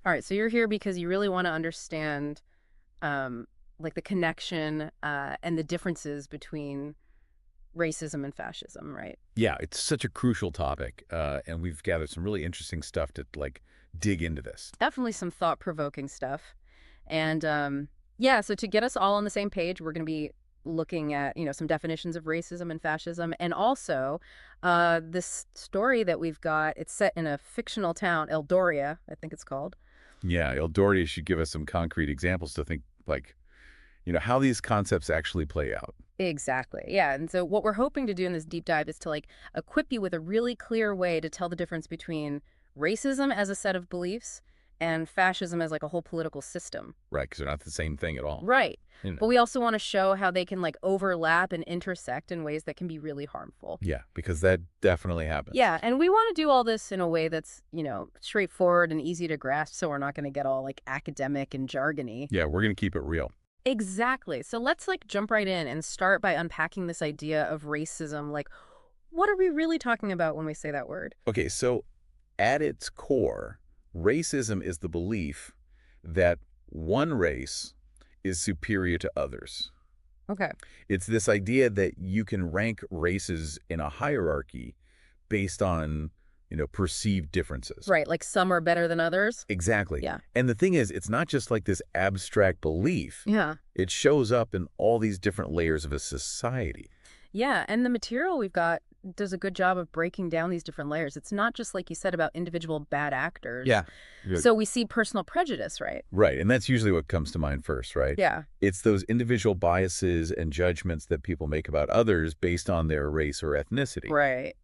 All right, so you're here because you really want to understand, like the connection and the differences between racism and fascism, right? Yeah, it's such a crucial topic, and we've gathered some really interesting stuff to dig into this. Definitely some thought-provoking stuff. And yeah, so to get us all on the same page, we're going to be looking at, some definitions of racism and fascism, and also this story that we've got. It's set in a fictional town, Eldoria, I think it's called. Yeah, El Doherty should give us some concrete examples to think how these concepts actually play out. Exactly. Yeah. And so what we're hoping to do in this deep dive is to equip you with a really clear way to tell the difference between racism as a set of beliefs and fascism as like a whole political system. Right, because they're not the same thing at all. Right. You But know. we also want to show how they can overlap and intersect in ways that can be really harmful. Yeah, because that definitely happens. Yeah, and we want to do all this in a way that's, straightforward and easy to grasp so we're not going to get all academic and jargony. Yeah, we're going to keep it real. Exactly. So let's jump right in and start by unpacking this idea of racism. What are we really talking about when we say that word? Okay, so at its core, racism is the belief that one race is superior to others. Okay. It's this idea that you can rank races in a hierarchy based on, perceived differences. Right, like some are better than others? Exactly. Yeah. And the thing is, it's not just like this abstract belief. Yeah. It shows up in all these different layers of a society. Yeah, and the material we've got does a good job of breaking down these different layers. It's not just like you said about individual bad actors. Yeah. So we see personal prejudice, right? Right. And that's usually what comes to mind first, right? Yeah. It's those individual biases and judgments that people make about others based on their race or ethnicity. Right.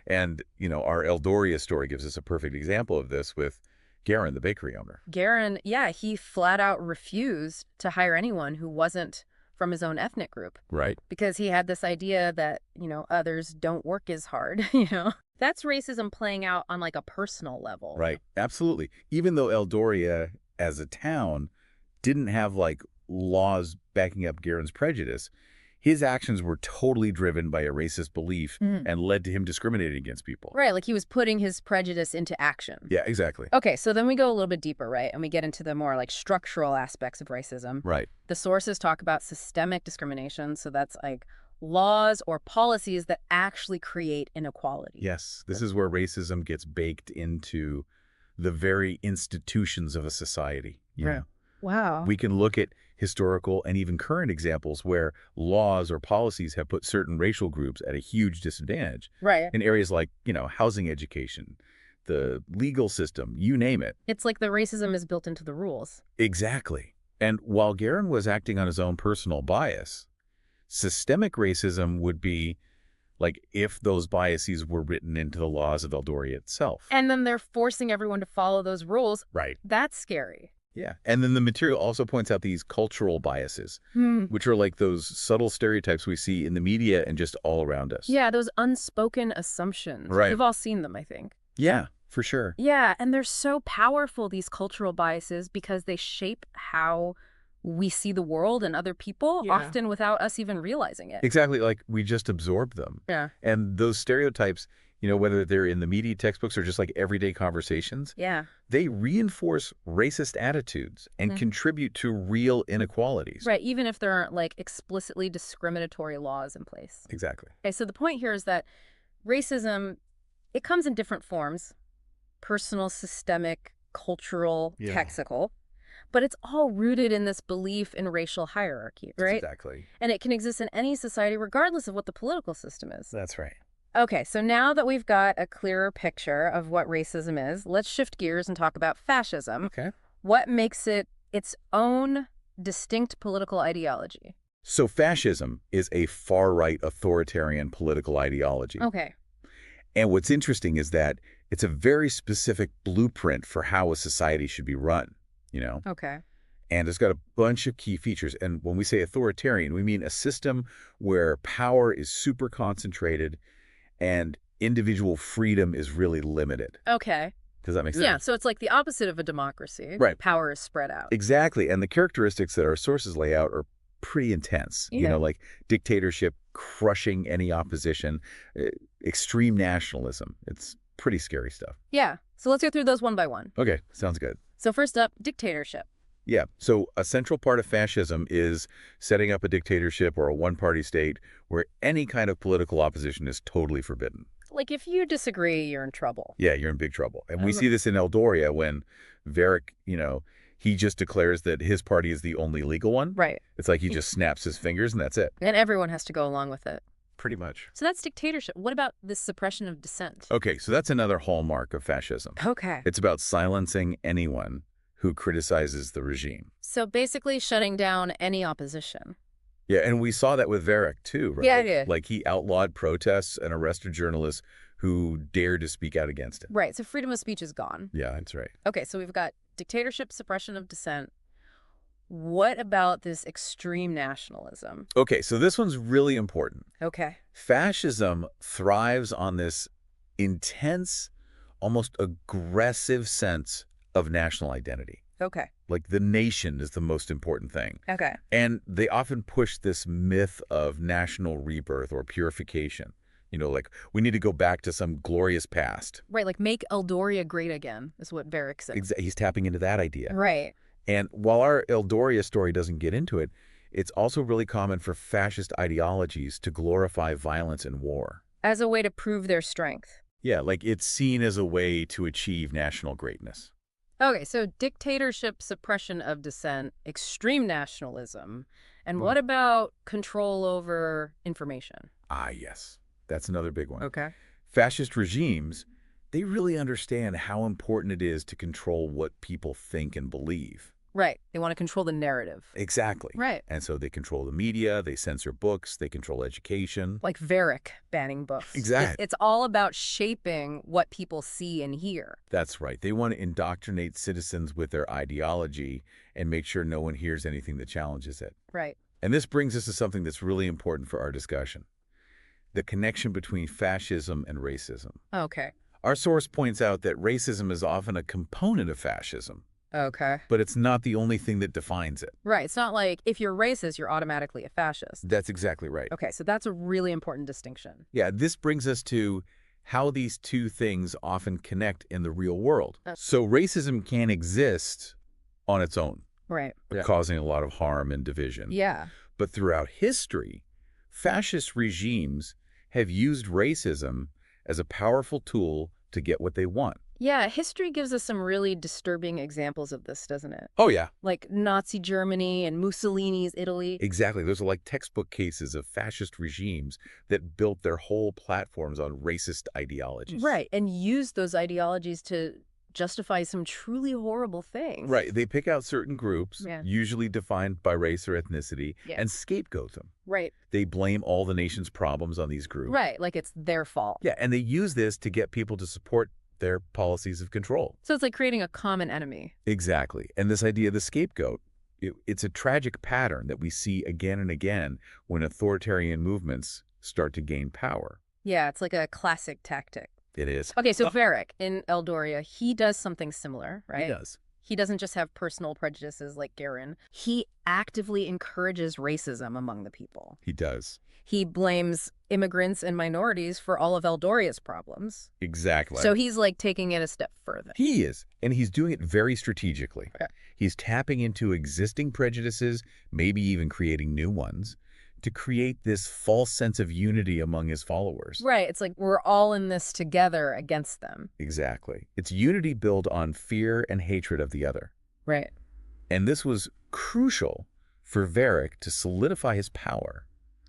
And, our Eldoria story gives us a perfect example of this with Garen, the bakery owner. Garen, yeah, he flat out refused to hire anyone who wasn't from his own ethnic group Right. because he had this idea that, others don't work as hard, That's racism playing out on a personal level. Right. Absolutely. Even though Eldoria as a town didn't have laws backing up Garen's prejudice, his actions were totally driven by a racist belief and led to him discriminating against people. Right, like he was putting his prejudice into action. Yeah, exactly. Okay, so then we go a little bit deeper, right? And we get into the more structural aspects of racism. Right. The sources talk about systemic discrimination, so that's laws or policies that actually create inequality. Yes. This is where racism gets baked into the very institutions of a society. Right. Wow. We can look at historical and even current examples where laws or policies have put certain racial groups at a huge disadvantage. Right. In areas like, housing education, the legal system, you name it. It's like the racism is built into the rules. Exactly. And while Garen was acting on his own personal bias, systemic racism would be if those biases were written into the laws of Eldoria itself. And then they're forcing everyone to follow those rules. Right. That's scary. Yeah. And then the material also points out these cultural biases, which are those subtle stereotypes we see in the media and just all around us. Yeah, those unspoken assumptions. Right. We've all seen them, I think. Yeah, for sure. Yeah, and they're so powerful, these cultural biases, because they shape how we see the world and other people, often without us even realizing it. Exactly. We just absorb them. Yeah. And those stereotypes, whether they're in the media textbooks or just everyday conversations, Yeah. they reinforce racist attitudes and contribute to real inequalities. Right, even if there aren't explicitly discriminatory laws in place. Exactly. Okay, so the point here is that racism, it comes in different forms: personal, systemic, cultural, lexical. But it's all rooted in this belief in racial hierarchy, right? Exactly. And it can exist in any society regardless of what the political system is. That's right. Okay, so now that we've got a clearer picture of what racism is, let's shift gears and talk about fascism. Okay. What makes it its own distinct political ideology? So fascism is a far-right authoritarian political ideology. Okay. And what's interesting is that it's a very specific blueprint for how a society should be run. Okay. And it's got a bunch of key features. And when we say authoritarian, we mean a system where power is super concentrated and individual freedom is really limited. Okay. Does that make sense? Yeah, so it's like the opposite of a democracy. Right. Power is spread out. Exactly. And the characteristics that our sources lay out are pretty intense. Yeah. Dictatorship, crushing any opposition, extreme nationalism. It's pretty scary stuff. Yeah, so let's go through those one by one. Okay, sounds good. So first up, dictatorship. Yeah, so a central part of fascism is setting up a dictatorship or a one-party state where any kind of political opposition is totally forbidden. Like if you disagree, you're in trouble. Yeah, you're in big trouble. And we Um, see this in Eldoria when Varick, he just declares that his party is the only legal one. right. It's like he just snaps his fingers and that's it. And everyone has to go along with it. Pretty much. So that's dictatorship. What about this suppression of dissent? Okay, so that's another hallmark of fascism. Okay. It's about silencing anyone who criticizes the regime. So basically shutting down any opposition. Yeah, and we saw that with Varick too, right? Yeah, I did. Like he outlawed protests and arrested journalists who dared to speak out against it. Right. So freedom of speech is gone. Yeah, that's right. Okay. So we've got dictatorship, suppression of dissent. What about this extreme nationalism? Okay, so this one's really important. Okay. Fascism thrives on this intense, almost aggressive sense of national identity. Okay. Like the nation is the most important thing. Okay. And they often push this myth of national rebirth or purification. Like we need to go back to some glorious past. Right. Like make Eldoria great again is what Varick said. He's tapping into that idea. Right. And while our Eldoria story doesn't get into it, it's also really common for fascist ideologies to glorify violence and war. As a way to prove their strength. Yeah, like it's seen as a way to achieve national greatness. Okay, so dictatorship, suppression of dissent, extreme nationalism, and Well- what about control over information? Ah, yes. That's another big one. Okay. Fascist regimes, they really understand how important it is to control what people think and believe. Right. They want to control the narrative. Exactly. Right. And so they control the media, they censor books, they control education. Like Varick banning books. Exactly. It's all about shaping what people see and hear. That's right. They want to indoctrinate citizens with their ideology and make sure no one hears anything that challenges it. Right. And this brings us to something that's really important for our discussion: the connection between fascism and racism. Okay. Our source points out that racism is often a component of fascism, Okay. but it's not the only thing that defines it. Right. It's not like if you're racist, you're automatically a fascist. That's exactly right. Okay, so that's a really important distinction. Yeah, this brings us to how these two things often connect in the real world. So racism can exist on its own, Right. causing a lot of harm and division. Yeah. But throughout history, fascist regimes have used racism as a powerful tool to get what they want. Yeah, history gives us some really disturbing examples of this, doesn't it? Oh, yeah. Like Nazi Germany and Mussolini's Italy. Exactly. Those are like textbook cases of fascist regimes that built their whole platforms on racist ideologies. Right, and use those ideologies to justify some truly horrible things. Right. They pick out certain groups, Yeah. usually defined by race or ethnicity, Yeah. and scapegoat them. Right, They blame all the nation's problems on these groups. right, like it's their fault. Yeah, and they use this to get people to support their policies of control. So it's like creating a common enemy. Exactly. And this idea of the scapegoat, it's a tragic pattern that we see again and again when authoritarian movements start to gain power. Yeah, it's like a classic tactic. It is. Okay, so Varick in Eldoria, he does something similar, right? He does. He doesn't just have personal prejudices like Guerin. He actively encourages racism among the people. He does. He blames immigrants and minorities for all of Eldoria's problems. Exactly. So he's like taking it a step further. He is, and he's doing it very strategically. Okay. He's tapping into existing prejudices, maybe even creating new ones, to create this false sense of unity among his followers. Right. It's like we're all in this together against them. Exactly. It's unity built on fear and hatred of the other. Right. And this was crucial for Varick to solidify his power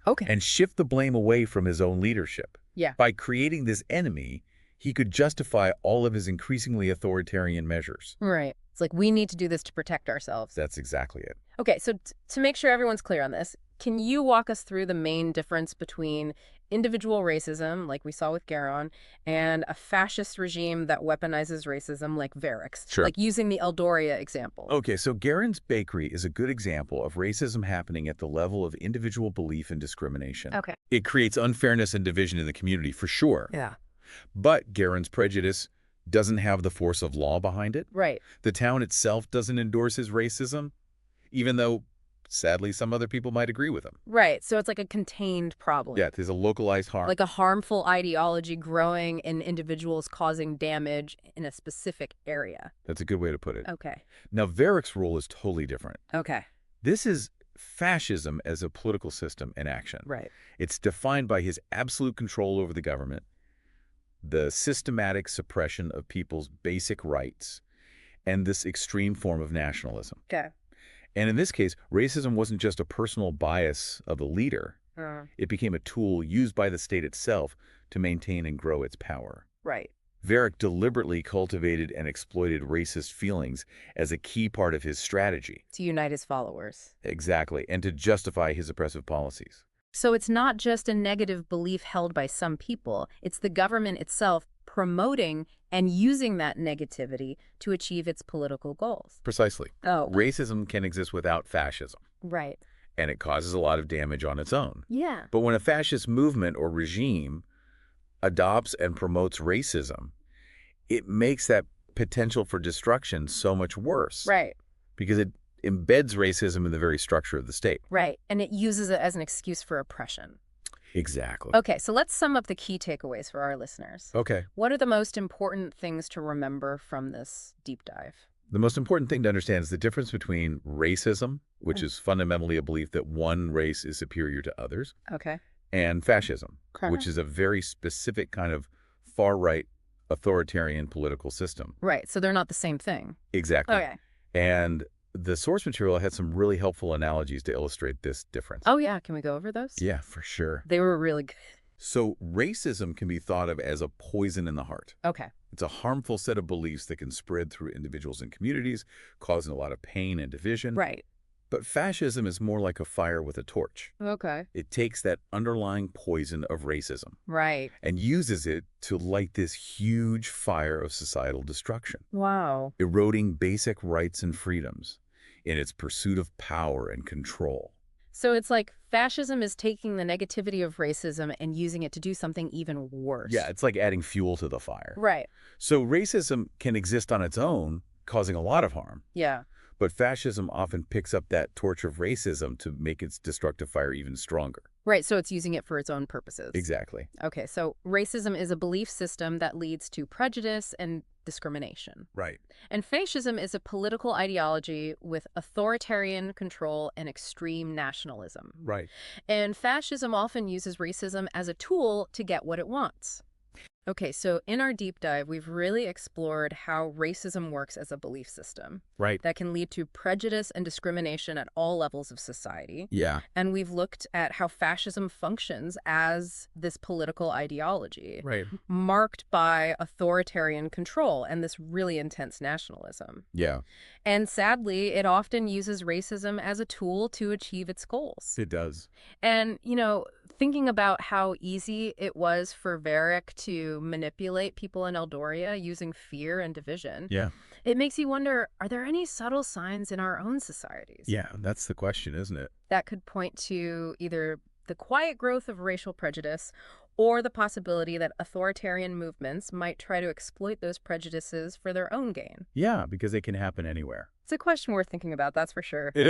Okay. and shift the blame away from his own leadership. Yeah. By creating this enemy, he could justify all of his increasingly authoritarian measures. Right. It's like we need to do this to protect ourselves. That's exactly it. Okay, so to make sure everyone's clear on this, can you walk us through the main difference between individual racism, like we saw with Guerin, and a fascist regime that weaponizes racism like Varick's? Sure. Like using the Eldoria example. Okay, so Guerin's Bakery is a good example of racism happening at the level of individual belief and discrimination. Okay. It creates unfairness and division in the community, for sure. Yeah. But Guerin's prejudice doesn't have the force of law behind it. Right. The town itself doesn't endorse his racism, even though sadly, some other people might agree with him. Right. So it's like a contained problem. Yeah, there's a localized harm. Like a harmful ideology growing in individuals causing damage in a specific area. That's a good way to put it. Okay. Now, Varick's role is totally different. Okay. This is fascism as a political system in action. Right. It's defined by his absolute control over the government, the systematic suppression of people's basic rights, and this extreme form of nationalism. Okay. And in this case, racism wasn't just a personal bias of the leader. Uh, It became a tool used by the state itself to maintain and grow its power. right. Varick deliberately cultivated and exploited racist feelings as a key part of his strategy. To unite his followers. Exactly, and to justify his oppressive policies. So it's not just a negative belief held by some people. It's the government itself promoting and using that negativity to achieve its political goals. Precisely. Oh. Racism can exist without fascism, Right. and it causes a lot of damage on its own. Yeah. But when a fascist movement or regime adopts and promotes racism, it makes that potential for destruction so much worse. Right. Because it embeds racism in the very structure of the state. Right. And it uses it as an excuse for oppression. Exactly. Okay, so let's sum up the key takeaways for our listeners. Okay. What are the most important things to remember from this deep dive? The most important thing to understand is the difference between racism, which is fundamentally a belief that one race is superior to others, Okay. and fascism, Okay. which is a very specific kind of far-right authoritarian political system. Right, so they're not the same thing. Exactly. Okay. And the source material had some really helpful analogies to illustrate this difference. Oh, yeah. Can we go over those? Yeah, for sure. They were really good. So racism can be thought of as a poison in the heart. Okay. It's a harmful set of beliefs that can spread through individuals and communities, causing a lot of pain and division. Right. But fascism is more like a fire with a torch. Okay. It takes that underlying poison of racism Right. and uses it to light this huge fire of societal destruction, Wow. eroding basic rights and freedoms in its pursuit of power and control. So it's like fascism is taking the negativity of racism and using it to do something even worse. Yeah, it's like adding fuel to the fire. Right. So racism can exist on its own, causing a lot of harm. Yeah. But fascism often picks up that torch of racism to make its destructive fire even stronger. Right, so it's using it for its own purposes. Exactly. Okay, so racism is a belief system that leads to prejudice and discrimination. Right. And fascism is a political ideology with authoritarian control and extreme nationalism. Right. And fascism often uses racism as a tool to get what it wants. Okay, so in our deep dive, we've really explored how racism works as a belief system Right. that can lead to prejudice and discrimination at all levels of society. Yeah. And we've looked at how fascism functions as this political ideology, Right. marked by authoritarian control and this really intense nationalism. Yeah. And sadly, it often uses racism as a tool to achieve its goals. It does. And, thinking about how easy it was for Varick to manipulate people in Eldoria using fear and division, Yeah. it makes you wonder, are there any subtle signs in our own societies Yeah, that's the question, isn't it? that could point to either the quiet growth of racial prejudice or the possibility that authoritarian movements might try to exploit those prejudices for their own gain? Yeah, because it can happen anywhere. It's a question worth thinking about, that's for sure. It